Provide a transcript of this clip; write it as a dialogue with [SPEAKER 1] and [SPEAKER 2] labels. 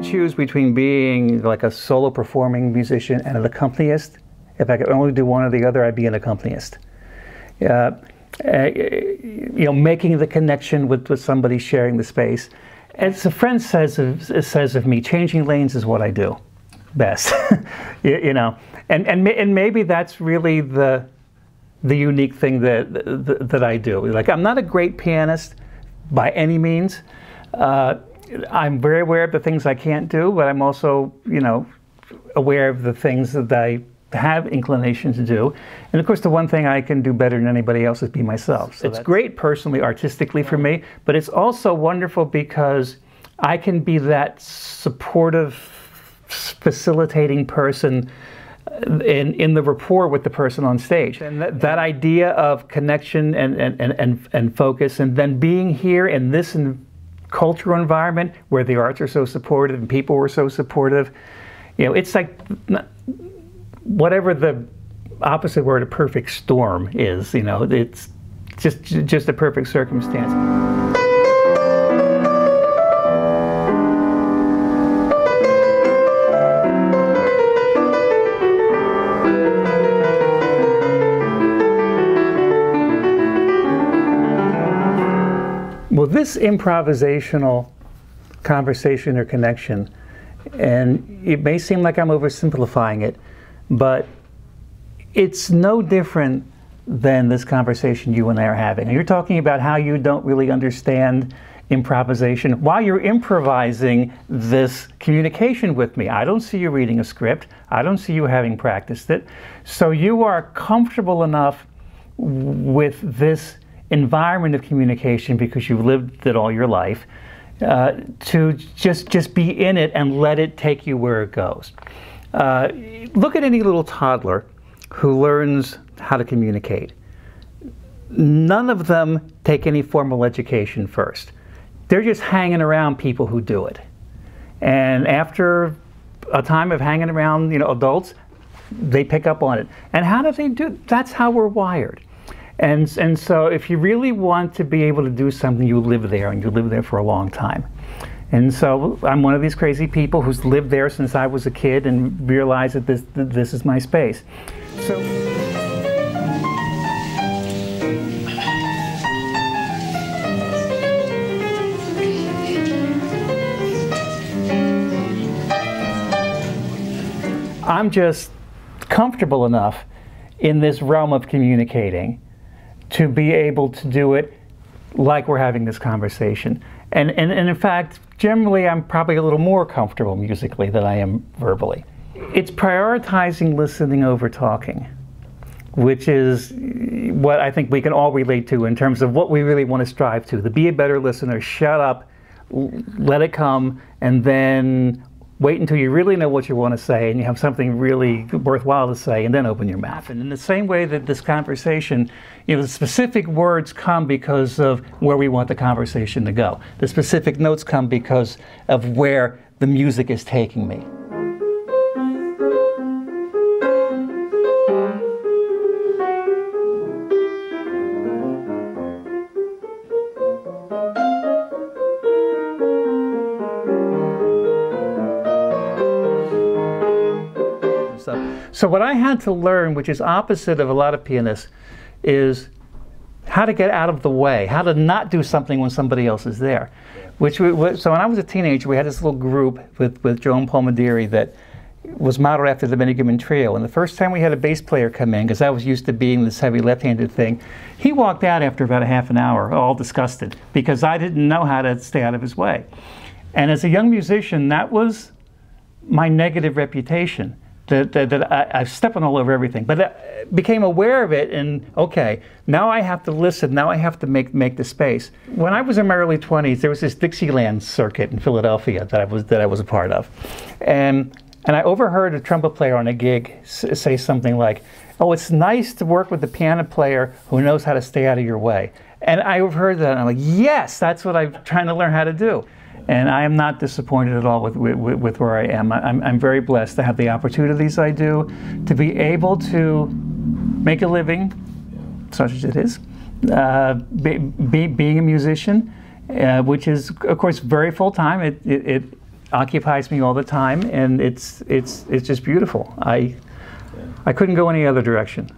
[SPEAKER 1] Choose between being like a solo performing musician and an accompanist. If I could only do one or the other, I'd be an accompanist. You know, making the connection with somebody, sharing the space. As a friend says of me, changing lanes is what I do best. you know, and maybe that's really the unique thing that I do. Like, I'm not a great pianist by any means. I'm very aware of the things I can't do, but I'm also, you know, aware of the things that I have inclination to do. And of course, the one thing I can do better than anybody else is be myself. So it's great personally, artistically for me, but it's also wonderful because I can be that supportive, facilitating person in the rapport with the person on stage. And that idea of connection and focus, and then being here in this cultural environment where the arts are so supportive and people were so supportive, you know, it's like whatever the opposite word of perfect storm is, you know, it's just a perfect circumstance. Well, this improvisational conversation or connection, and it may seem like I'm oversimplifying it, but it's no different than this conversation you and I are having. And you're talking about how you don't really understand improvisation while you're improvising this communication with me. I don't see you reading a script. I don't see you having practiced it. So you are comfortable enough with this environment of communication because you've lived it all your life, to just be in it and let it take you where it goes. Look at any little toddler who learns how to communicate. None of them take any formal education first. They're just hanging around people who do it. And after a time of hanging around, you know, adults, they pick up on it. And how do they do? That's how we're wired. And so if you really want to be able to do something, you live there, and you live there for a long time. And so I'm one of these crazy people who's lived there since I was a kid and realized that this is my space. So I'm just comfortable enough in this realm of communicating to be able to do it like we're having this conversation. And in fact, generally I'm probably a little more comfortable musically than I am verbally. It's prioritizing listening over talking, which is what I think we can all relate to in terms of what we really want to strive to be a better listener, shut up, let it come, and then wait until you really know what you want to say and you have something really worthwhile to say, and then open your mouth. And in the same way that this conversation, you know, the specific words come because of where we want the conversation to go. The specific notes come because of where the music is taking me. So what I had to learn, which is opposite of a lot of pianists, is how to get out of the way, how to not do something when somebody else is there. So when I was a teenager, we had this little group with Joe and Paul Mediri that was modeled after the Benny Trio. And the first time we had a bass player come in, because I was used to being this heavy left-handed thing, he walked out after about a half an hour, all disgusted, because I didn't know how to stay out of his way. And as a young musician, that was my negative reputation. That I've stepping all over everything, but I became aware of it, and okay, now I have to listen, now I have to make the space. When I was in my early 20s, there was this Dixieland circuit in Philadelphia that I was a part of, and I overheard a trumpet player on a gig say something like, "Oh, it's nice to work with a piano player who knows how to stay out of your way." And I overheard that, and I'm like, yes, that's what I'm trying to learn how to do. And I am not disappointed at all with where I am. I'm very blessed to have the opportunities I do, to be able to make a living, such as it is, being a musician, which is, of course, very full-time. It occupies me all the time, and it's just beautiful. I couldn't go any other direction.